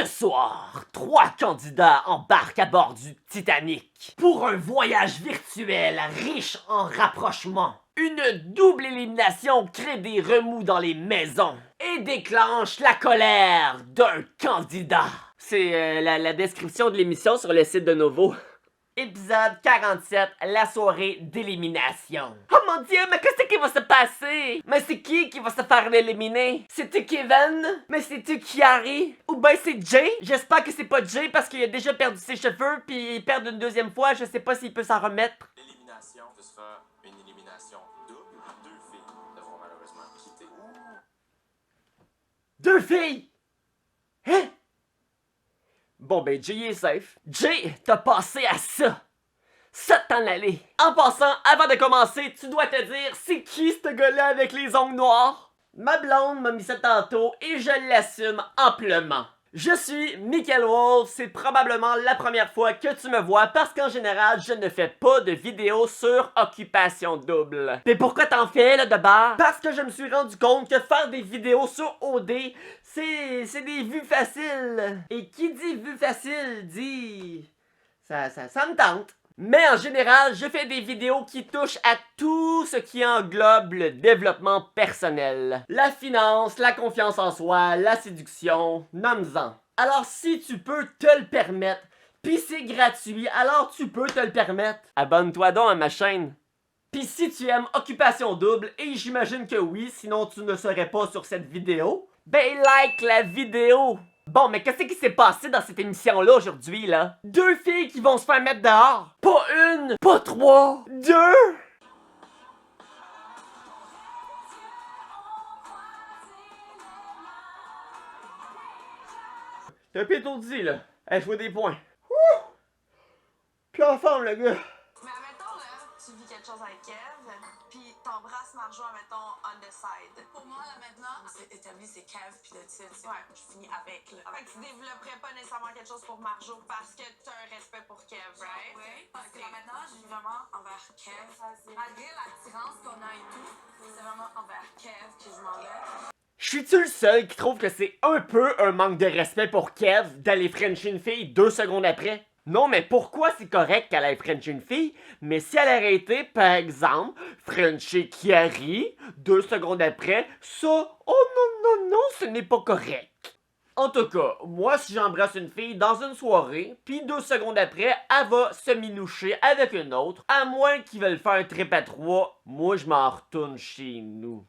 Ce soir, 3 candidats embarquent à bord du Titanic pour un voyage virtuel riche en rapprochements. Une double élimination crée des remous dans les maisons et déclenche la colère d'un candidat. C'est la description de l'émission sur le site de Novo. Épisode 47, la soirée d'élimination. Oh mon dieu, mais qu'est-ce qui va se passer? Mais c'est qui va se faire éliminer? C'est-tu Kevin? Mais c'est-tu Kiari? Ou ben c'est Jay? J'espère que c'est pas Jay parce qu'il a déjà perdu ses cheveux puis il perd une deuxième fois, je sais pas s'il peut s'en remettre. L'élimination, ce sera une élimination double. 2 filles devront malheureusement quitter. 2 filles? Hein? Bon ben Jay est safe. Jay, t'as passé à ça. Ça t'en allait. En passant, avant de commencer, tu dois te dire, c'est qui ce gars-là avec les ongles noirs? Ma blonde m'a mis ça tantôt et je l'assume amplement. Je suis Michael Wolf, c'est probablement la première fois que tu me vois parce qu'en général, je ne fais pas de vidéos sur Occupation Double. Mais pourquoi t'en fais là de bord? Parce que je me suis rendu compte que faire des vidéos sur OD, c'est des vues faciles. Et qui dit vue facile dit... Ça me tente. Mais en général, je fais des vidéos qui touchent à tout ce qui englobe le développement personnel. La finance, la confiance en soi, la séduction, nomme-en. Alors si tu peux te le permettre, pis c'est gratuit, alors tu peux te le permettre. Abonne-toi donc à ma chaîne. Pis si tu aimes Occupation Double, et j'imagine que oui, sinon tu ne serais pas sur cette vidéo, ben like la vidéo! Bon, mais qu'est-ce qui s'est passé dans cette émission-là aujourd'hui, là? 2 filles qui vont se faire mettre dehors! Pas une! Pas 3! 2! T'es un peu étourdi, là. Elle jouait des points. Ouh! Plus en forme, le gars. Mais admettons, là, tu vis quelque chose avec Kev, puis t'embrasses Marjo, admettons, on the side. Pour moi, là, maintenant, c'est établi, c'est Kev, puis le titre, c'est ouais, je finis avec, là. Fait que tu développerais pas nécessairement quelque chose pour Marjo parce que t'as un respect pour Kev, right? Oui, parce que là, maintenant, je vis vraiment envers Kev. Malgré l'attirance qu'on a et tout, c'est vraiment envers Kev que je m'en vais. Je suis-tu le seul qui trouve que c'est un peu un manque de respect pour Kev d'aller frencher une fille 2 secondes après? Non, mais pourquoi c'est correct qu'elle ait frenché une fille, mais si elle aurait été, par exemple, frencher Kiari 2 secondes après, ça, oh non, ce n'est pas correct. En tout cas, moi, si j'embrasse une fille dans une soirée, puis 2 secondes après, elle va se minoucher avec une autre, à moins qu'ils veulent faire un trip à 3, moi, je m'en retourne chez nous.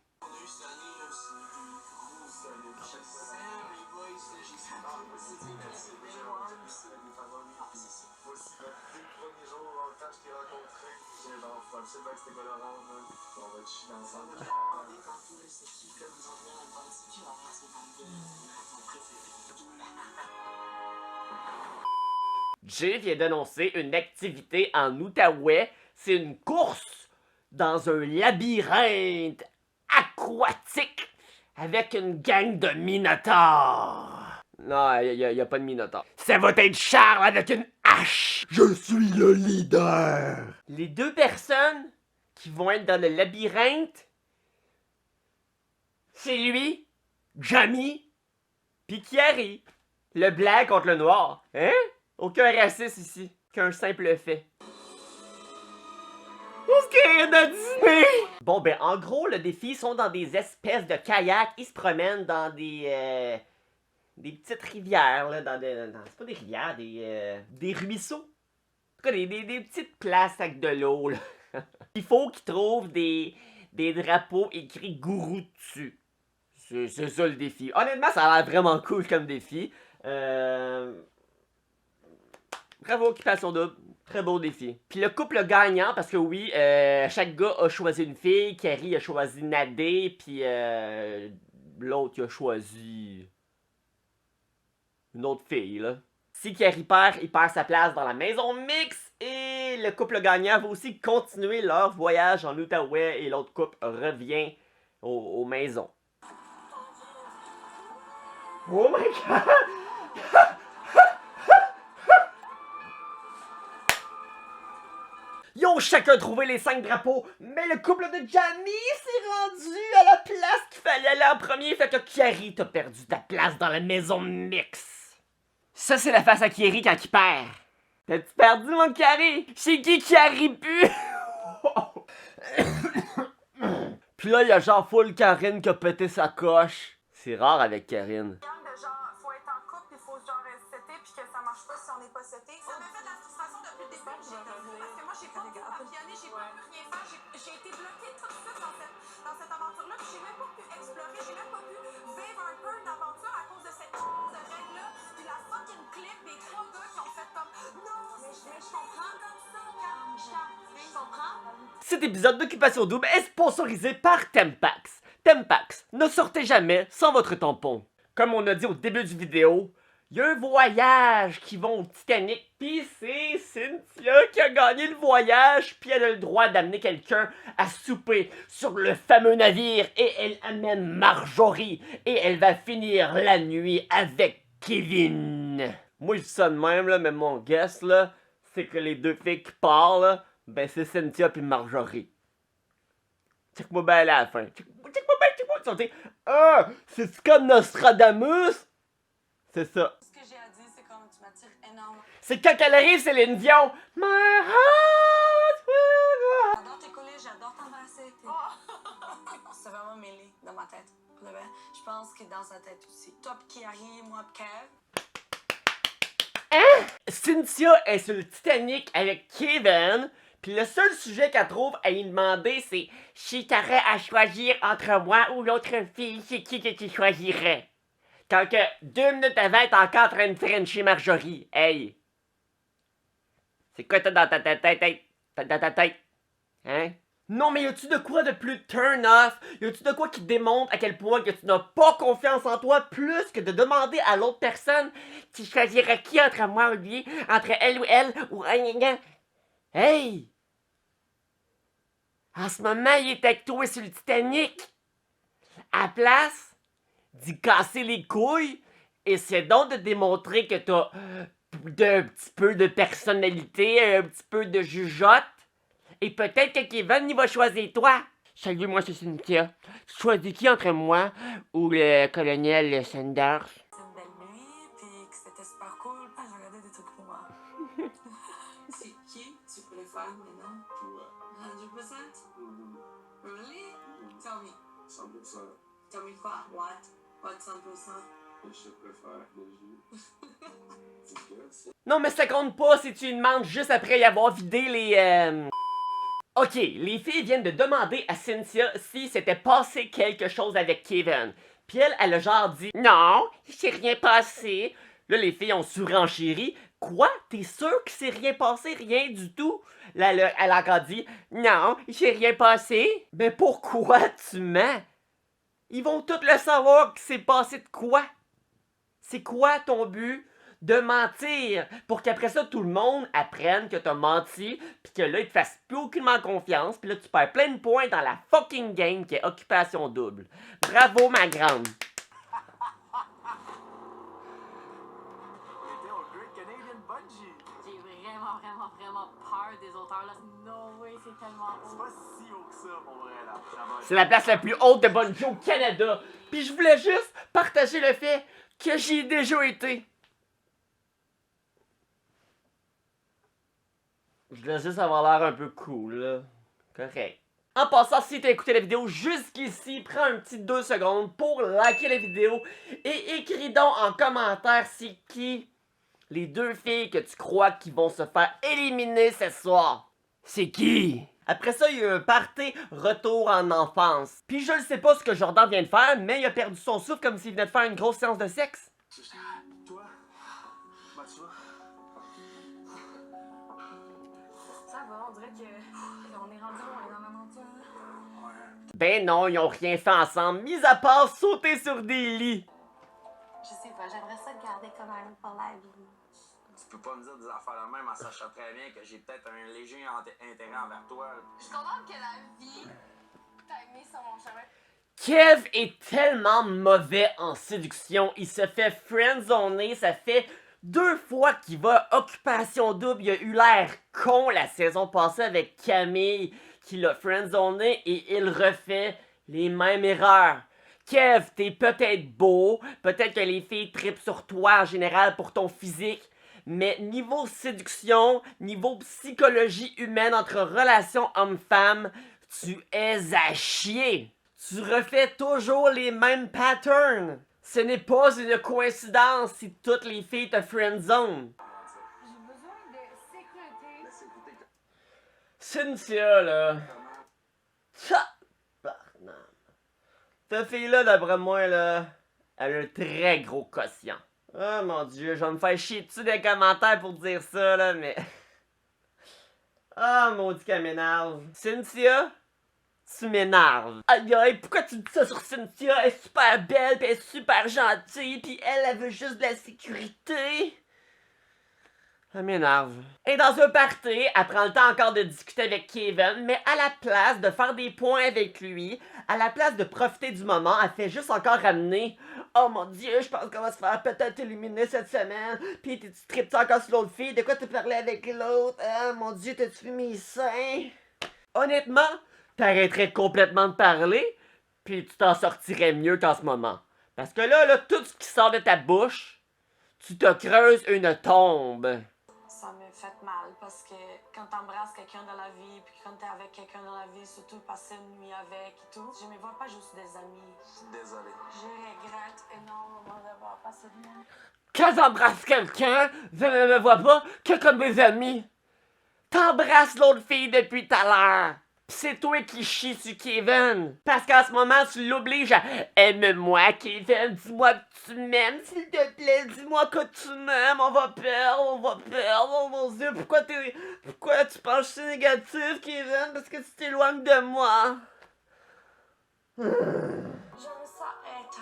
Jay vient d'annoncer une activité en Outaouais. C'est une course dans un labyrinthe aquatique avec une gang de minotaures. Non, y a pas de minotaure. Ça va être Charles avec une hache. Je suis le leader. Les 2 personnes qui vont être dans le labyrinthe, c'est lui, Jamie, pis Kiari. Le blanc contre le noir. Hein? Aucun racisme ici, qu'un simple fait. Est-ce qu'il y a de dîner? Bon, ben, en gros, le défi sont dans des espèces de kayaks. Ils se promènent dans des petites rivières, là. C'est pas des rivières, des ruisseaux. En tout cas, des petites places avec de l'eau, là. Il faut qu'ils trouvent des drapeaux écrits gourou dessus. C'est ça le défi. Honnêtement, ça a l'air vraiment cool comme défi. Bravo, Occupation Double. Très beau défi. Puis le couple gagnant, parce que oui, chaque gars a choisi une fille. Carrie a choisi Nadé, puis l'autre a choisi une autre fille, là. Si Carrie perd, il perd sa place dans la maison mixte. Et le couple gagnant va aussi continuer leur voyage en Outaouais. Et l'autre couple revient aux maisons. Oh my god! Ils ont chacun trouvé les 5 drapeaux, mais le couple de Jamie s'est rendu à la place qu'il fallait aller en premier, fait que Kiari, t'as perdu ta place dans la maison mixte. Ça, c'est la face à Kiri quand il perd. T'as-tu perdu, mon Carré? C'est qui arrive plus? Puis là, il y a genre full Karine qui a pété sa coche. C'est rare avec Karine. De genre, faut être en couple, puis faut genre setter, puis que ça marche pas si on n'est pas seté. Ça m'a fait de la frustration depuis le début. Parce que moi, j'ai pas pu papillonner, j'ai pas pu rien faire. J'ai été bloquée toute seule dans cette aventure-là, puis j'ai même pas pu explorer, j'ai même pas pu vivre un peu d'aventure à cause de cette de règle-là. Puis la fucking clip des 3 gars qui ont fait comme non, mais je comprends comme ça, je comprends. Cet épisode d'Occupation Double est sponsorisé par Tempax. Tempax, ne sortez jamais sans votre tampon. Comme on a dit au début du vidéo, il y a un voyage qui va au Titanic, pis c'est Cynthia qui a gagné le voyage, puis elle a le droit d'amener quelqu'un à souper sur le fameux navire, et elle amène Marjorie, et elle va finir la nuit avec Kevin. Moi je dis ça de même, là, mais mon guess, là, c'est que les deux filles qui parlent, là, ben c'est Cynthia puis Marjorie. Check-moi bien à la fin. Check-moi bien. Ah, c'est comme Nostradamus? C'est ça. Ce que j'ai à dire, c'est comme tu m'attires énormément. C'est quand elle arrive, Céline Dion. My heart will go. J'adore tes collés, j'adore t'embrasser. C'est vraiment mêlé dans ma tête. Pour de vrai. Je pense que dans sa tête aussi. Toi pis Kiari, moi pis Kev. Hein? Cynthia est sur le Titanic avec Kevin. Puis le seul sujet qu'elle trouve à lui demander, c'est si t'aurais à choisir entre moi ou l'autre fille, c'est qui que tu choisirais? Quand que 2 minutes avant, t'es encore en train de frencher Marjorie. Hey! C'est quoi t'as dans ta tête? Hein? Non, mais y a-tu de quoi de plus turn off? Y a-tu de quoi qui démontre à quel point que tu n'as pas confiance en toi plus que de demander à l'autre personne tu choisirais qui entre moi ou lui? Entre elle ou Hey! En ce moment, il est avec toi sur le Titanic. À la place d'y casser les couilles, essaie donc de démontrer que t'as un petit peu de personnalité, un petit peu de jugeote. Et peut-être que Kevin, il va choisir toi. Salut, moi c'est Cynthia. Tu choisis qui entre moi ou le colonel Sanders? C'est une belle nuit, puis que c'était super cool. Ah, j'ai regardé des trucs pour moi. C'est qui tu préfères maintenant? Toi. 100%? Really? Tell me. 100%. Tell me quoi? What? What 100%? Je te préfère les Non, mais ça compte pas si tu lui demandes juste après y avoir vidé les... Ok, les filles viennent de demander à Cynthia si s'était passé quelque chose avec Kevin. Puis elle a genre dit « Non, il s'est rien passé. » Là, les filles ont surenchéri. « Quoi? T'es sûr qu'il s'est rien passé? Rien du tout? » Là, elle a encore dit « Non, il s'est rien passé. » Mais pourquoi tu mens? Ils vont tous le savoir qu'il s'est passé de quoi? C'est quoi ton but de mentir? Pour qu'après ça, tout le monde apprenne que t'as menti, pis que là, ils te fassent plus aucunement confiance, pis là, tu perds plein de points dans la fucking game qui est Occupation Double. Bravo, ma grande! J'ai vraiment peur des auteurs là. No way, c'est tellement haut. C'est pas si haut que ça, mon vrai, là. C'est la place la plus haute de Bungie au Canada. Puis je voulais juste partager le fait que j'y ai déjà été. Je voulais juste avoir l'air un peu cool, là. Correct. En passant, si t'as écouté la vidéo jusqu'ici, prends un petit 2 secondes pour liker la vidéo et écris donc en commentaire c'est qui les 2 filles que tu crois qui vont se faire éliminer ce soir. C'est qui? Après ça, il y a eu un party retour en enfance. Puis je ne sais pas ce que Jordan vient de faire, mais il a perdu son souffle comme s'il venait de faire une grosse séance de sexe. Toi? Bah, tu vois. Ça va, on dirait que on est rendu loin dans l'aventure. Ben non, ils ont rien fait ensemble, mis à part sauter sur des lits. Je sais pas, j'aimerais ça le garder comme un pour la vie. Tu peux pas me dire des affaires de même en sachant très bien que j'ai peut-être un léger intérêt envers toi. Je suis contente que la vie t'a mis sur mon chemin. Kev est tellement mauvais en séduction, il se fait friendzoner, ça fait 2 fois qu'il va à Occupation Double, il a eu l'air con la saison passée avec Camille, qui l'a friendzoné et il refait les mêmes erreurs. Kev, t'es peut-être beau, peut-être que les filles trippent sur toi en général pour ton physique, mais niveau séduction, niveau psychologie humaine entre relations hommes-femmes, tu es à chier. Tu refais toujours les mêmes patterns. Ce n'est pas une coïncidence si toutes les filles te friendzone. J'ai besoin de sécurité. Cynthia, là. Tabarnak. Cette fille-là, d'après moi, là, elle a un très gros quotient. Oh mon dieu, je vais me faire chier dessus des commentaires pour dire ça, là, mais... Ah, maudit qu'elle m'énerve. Cynthia, tu m'énerves. Aïe aïe, pourquoi tu dis ça sur Cynthia? Elle est super belle, pis elle est super gentille, pis elle veut juste de la sécurité. Elle m'énerve. Et dans un party, elle prend le temps encore de discuter avec Kevin, mais à la place de faire des points avec lui, à la place de profiter du moment, elle fait juste encore ramener « Oh mon dieu, je pense qu'on va se faire peut-être éliminer cette semaine, pis tu tripes encore sur l'autre fille, de quoi tu parlais avec l'autre? Ah mon dieu, t'as-tu vu mes seins? » Honnêtement, t'arrêterais complètement de parler, puis tu t'en sortirais mieux qu'en ce moment. Parce que là, tout ce qui sort de ta bouche, tu te creuses une tombe. Ça me fait mal parce que quand t'embrasses quelqu'un dans la vie, puis quand t'es avec quelqu'un dans la vie, surtout passer une nuit avec et tout, je me vois pas juste des amis. Je suis désolé. Je regrette énormément d'avoir passé de nuit. Quand j'embrasse quelqu'un, je ne me vois pas que comme des amis. T'embrasses l'autre fille depuis tout à l'heure. Pis c'est toi qui chie sur Kevin. Parce qu'en ce moment, tu l'obliges à « Aime-moi, Kevin, dis-moi que tu m'aimes, s'il te plaît, dis-moi que tu m'aimes, on va perdre, oh mon dieu, pourquoi tu penses que c'est négatif, Kevin, parce que tu t'éloignes de moi. » J'aime ça être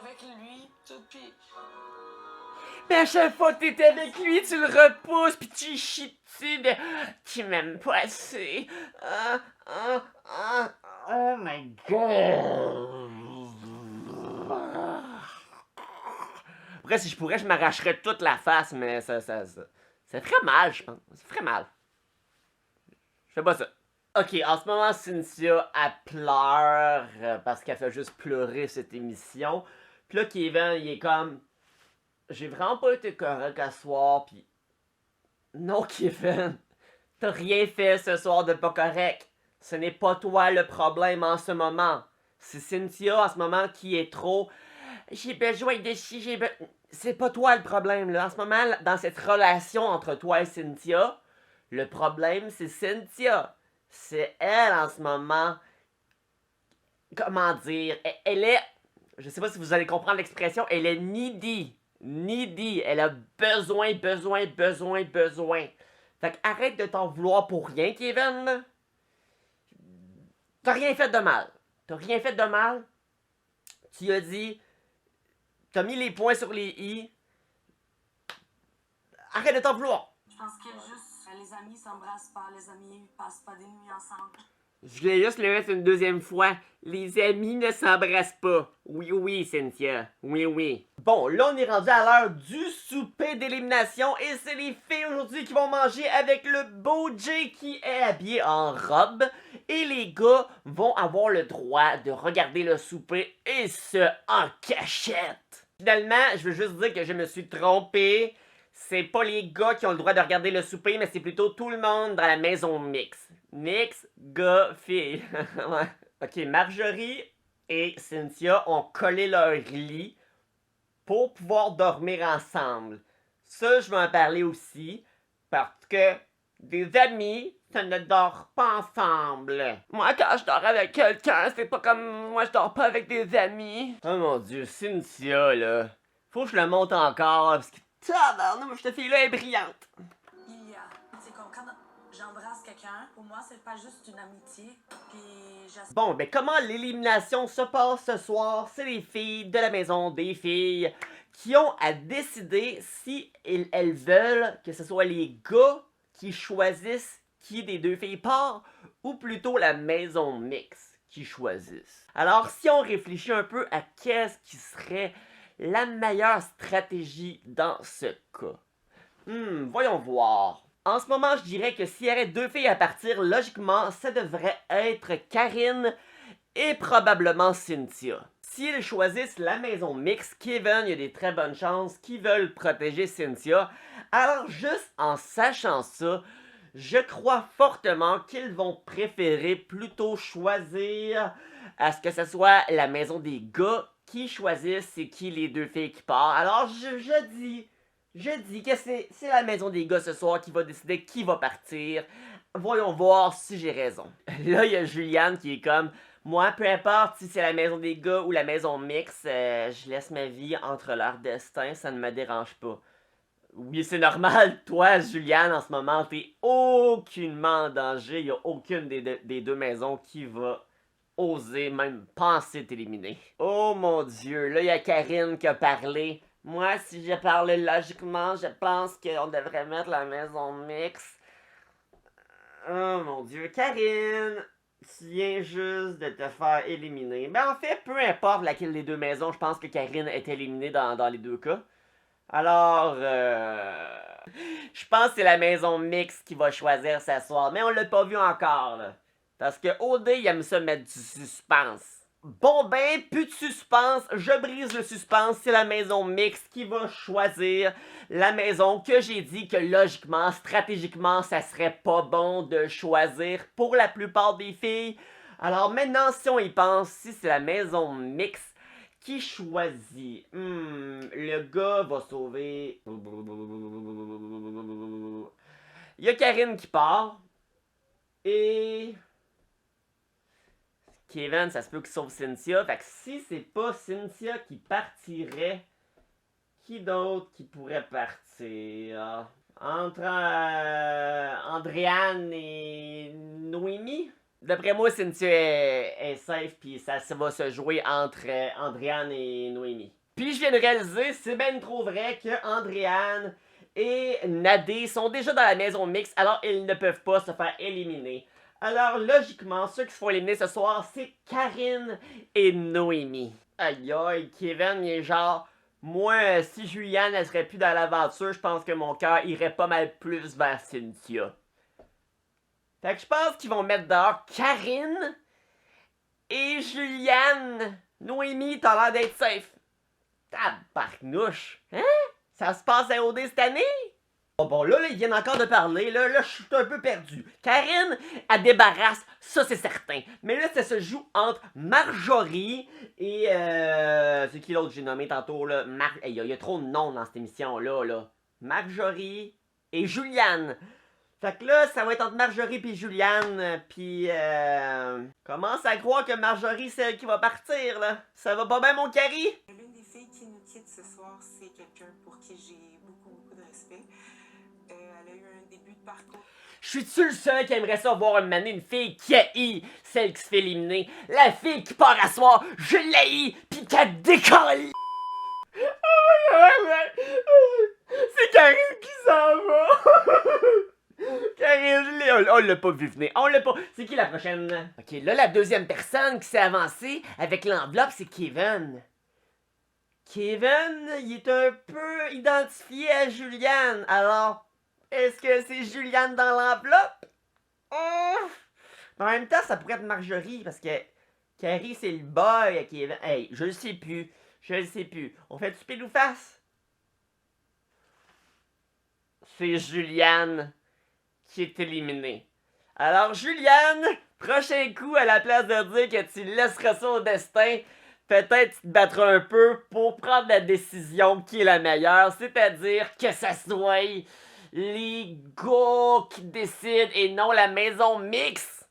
avec lui, tout, puis... Mais à chaque fois que t'es avec lui, tu le repousses pis tu chies dessus de « Tu m'aimes pas assez. Oh my god. » Après, si je pourrais, je m'arracherais toute la face, mais ça ferait mal, je pense. Ça ferait mal. Je fais pas ça. Ok, en ce moment, Cynthia, elle pleure parce qu'elle fait juste pleurer cette émission. Puis là, Kevin, il est comme... J'ai vraiment pas été correct à ce soir, pis... Non, Kevin, t'as rien fait ce soir de pas correct. Ce n'est pas toi le problème en ce moment. C'est Cynthia en ce moment qui est trop... J'ai besoin de ci, C'est pas toi le problème, là. En ce moment, dans cette relation entre toi et Cynthia, le problème, c'est Cynthia. C'est elle, en ce moment... Comment dire? Elle est... Je sais pas si vous allez comprendre l'expression, elle est needy. Needy, elle a besoin. Fait que arrête de t'en vouloir pour rien, Kevin. T'as rien fait de mal. Tu as dit, t'as mis les points sur les i. Arrête de t'en vouloir. Je pense que juste les amis s'embrassent pas, les amis passent pas des nuits ensemble. Je voulais juste le mettre une deuxième fois. Les amis ne s'embrassent pas. Oui, Cynthia. Oui. Bon, là, on est rendu à l'heure du souper d'élimination. Et c'est les filles aujourd'hui qui vont manger avec le beau Jay qui est habillé en robe. Et les gars vont avoir le droit de regarder le souper et ce, en cachette. Finalement, je veux juste dire que je me suis trompé. C'est pas les gars qui ont le droit de regarder le souper, mais c'est plutôt tout le monde dans la maison mixte. Mix, gars, filles. Ouais. Ok, Marjorie et Cynthia ont collé leur lit pour pouvoir dormir ensemble. Ça, je vais en parler aussi, parce que des amis, ça ne dort pas ensemble. Moi, quand je dors avec quelqu'un, c'est pas comme moi, je dors pas avec des amis. Oh mon dieu, Cynthia, là. Faut que je le monte encore, parce que tabarnak, cette fille-là est brillante. C'est comme quand j'embrasse quelqu'un, pour moi, c'est pas juste une amitié, puis Bon, ben comment l'élimination se passe ce soir? C'est les filles de la maison des filles qui ont à décider si elles veulent que ce soit les gars qui choisissent qui des deux filles part, ou plutôt la maison mixte qui choisissent. Alors, si on réfléchit un peu à qu'est-ce qui serait la meilleure stratégie dans ce cas. Voyons voir. En ce moment, je dirais que s'il y aurait deux filles à partir, logiquement, ça devrait être Karine et probablement Cynthia. S'ils choisissent la maison mixte, Kevin, il y a des très bonnes chances qu'ils veulent protéger Cynthia. Alors juste en sachant ça, je crois fortement qu'ils vont préférer plutôt choisir à ce que ce soit la maison des gars qui choisissent c'est qui les deux filles qui partent. Alors je dis que c'est la maison des gars ce soir qui va décider qui va partir. Voyons voir si j'ai raison. Là, il y a Juliane qui est comme... Moi, peu importe si c'est la maison des gars ou la maison mixte, je laisse ma vie entre leur destin, ça ne me dérange pas. Oui, c'est normal, toi, Juliane, en ce moment, t'es aucunement en danger. Il n'y a aucune des deux maisons qui va oser même penser t'éliminer. Oh mon Dieu, là, il y a Karine qui a parlé. Moi, si je parle logiquement, je pense qu'on devrait mettre la maison mixte. Oh mon Dieu, Karine! Tu viens juste de te faire éliminer. Ben en fait, peu importe laquelle des deux maisons, je pense que Karine est éliminée dans les deux cas. Alors, je pense que c'est la maison mixte qui va choisir ce soir. Mais on l'a pas vu encore, là. Parce que OD, il aime ça mettre du suspense. Bon ben, plus de suspense, je brise le suspense, c'est la maison mixte qui va choisir la maison que j'ai dit que logiquement, stratégiquement, ça serait pas bon de choisir pour la plupart des filles. Alors maintenant, si on y pense, si c'est la maison mixte qui choisit, le gars va sauver... Il y a Karine qui part, et... Kevin, ça se peut qu'il sauve Cynthia. Fait que si c'est pas Cynthia qui partirait, qui d'autre qui pourrait partir? Entre Andréane et Noémie? D'après moi, Cynthia est safe, puis ça va se jouer entre Andréane et Noémie. Puis je viens de réaliser, c'est bien trop vrai que Andréane et Nadé sont déjà dans la maison mixte, alors ils ne peuvent pas se faire éliminer. Alors, logiquement, ceux qui se font éliminer ce soir, c'est Karine et Noémie. Aïe aïe, Kevin, il est genre... Moi, si Juliane, elle serait plus dans l'aventure, je pense que mon cœur irait pas mal plus vers Cynthia. Fait que je pense qu'ils vont mettre dehors Karine et Juliane. Noémie, t'as l'air d'être safe. Tabarnouche. Hein? Ça se passe à OD cette année? Bon, là, ils viennent encore de parler. Là, je suis un peu perdu. Karine, elle débarrasse, ça c'est certain. Mais là, ça se joue entre Marjorie et... c'est qui l'autre que j'ai nommé tantôt, là? Il y a trop de noms dans cette émission-là, là. Marjorie et Juliane. Fait que là, ça va être entre Marjorie et Juliane, puis commence à croire que Marjorie, c'est elle qui va partir, là. Ça va pas bien, mon Carrie? L'une des filles qui nous quitte ce soir, c'est quelqu'un pour qui j'ai beaucoup de respect. Elle a eu un début de parcours. Je suis-tu le seul qui aimerait ça voir une fille qui haït celle qui se fait éliminer? La fille qui part à soir, je l'haïs, pis qu'elle décolle! C'est Karine qui s'en va! Karine, on l'a pas vu venir, on l'a pas... C'est qui la prochaine? Ok, là, la deuxième personne qui s'est avancée avec l'enveloppe, c'est Kevin. Kevin, il est un peu identifié à Juliane, alors... Est-ce que c'est Juliane dans l'enveloppe? En même temps, ça pourrait être Marjorie, parce que Carrie, c'est le boy à Kevin. Hey, je le sais plus. On fait du pile ou face? C'est Juliane qui est éliminée. Alors, Juliane, prochain coup, à la place de dire que tu laisseras ça au destin, peut-être tu te battras un peu pour prendre la décision qui est la meilleure, c'est-à-dire que ça soit... les gars qui décident et non la maison mixte.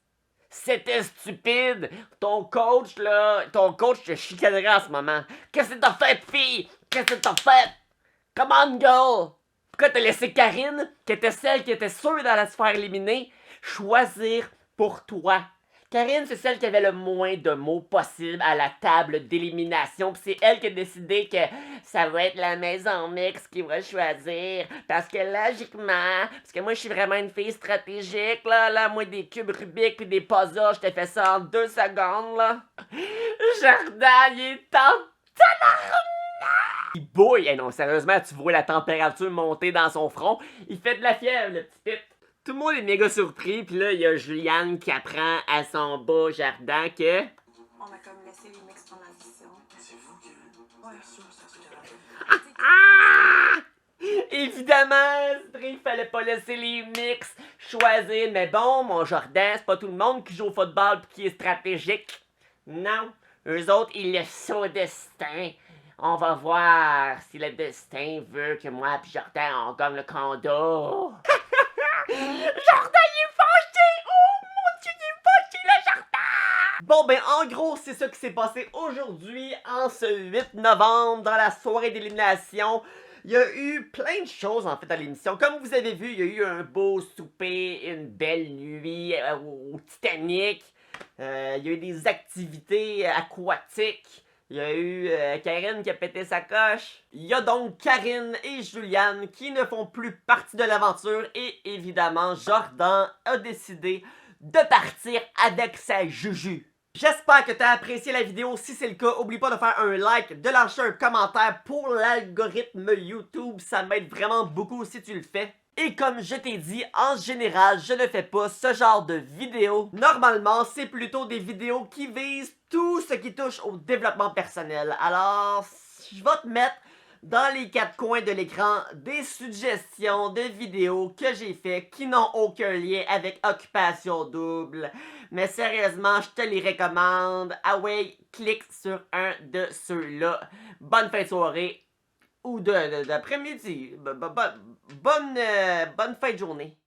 C'était stupide. Ton coach te chicanerait en ce moment. Qu'est-ce que t'as fait, fille? Qu'est-ce que t'as fait? Come on, girl! Pourquoi t'as laissé Karine, qui était celle qui était sûre d'aller se faire éliminer, choisir pour toi? Karine, c'est celle qui avait le moins de mots possible à la table d'élimination. Puis c'est elle qui a décidé que ça va être la maison mixte qui va choisir. Parce que logiquement, parce que moi je suis vraiment une fille stratégique, là, moi des cubes Rubik puis des puzzles, je t'ai fait ça en 2 secondes, là. Jardin, il est en tabarnak! Il bouille! Eh non, sérieusement, tu vois la température monter dans son front. Il fait de la fièvre, le petit pit. Tout le monde est méga surpris, puis là, il y a Juliane qui apprend à son beau Jardin que... laisser les mix prendre la décision. C'est vous qui... Ouais. sûr, c'est un truc à la Évidemment, il fallait pas laisser les mix choisir. Mais bon, mon Jordan, c'est pas tout le monde qui joue au football pis qui est stratégique. Non, eux autres, ils laissent ça au destin. On va voir si le destin veut que moi et Jordan, on gagne le condo. Jordan, il est fâché! Oh mon Dieu, il est fâché, le Jordan! Bon, ben, en gros, c'est ça qui s'est passé aujourd'hui, en ce 8 novembre, dans la soirée d'élimination. Il y a eu plein de choses, en fait, à l'émission. Comme vous avez vu, il y a eu un beau souper, une belle nuit au Titanic. Il y a eu des activités aquatiques. Il y a eu Karine qui a pété sa coche. Il y a donc Karine et Juliane qui ne font plus partie de l'aventure. Et évidemment, Jordan a décidé de partir avec sa Juju. J'espère que tu as apprécié la vidéo. Si c'est le cas, oublie pas de faire un like, de lâcher un commentaire pour l'algorithme YouTube. Ça m'aide vraiment beaucoup si tu le fais. Et comme je t'ai dit, en général, je ne fais pas ce genre de vidéos. Normalement, c'est plutôt des vidéos qui visent tout ce qui touche au développement personnel. Alors, je vais te mettre dans les 4 coins de l'écran des suggestions de vidéos que j'ai fait qui n'ont aucun lien avec Occupation Double. Mais sérieusement, je te les recommande. Ah ouais, clique sur un de ceux-là. Bonne fin de soirée ou d'après-midi. Bonne fin de journée.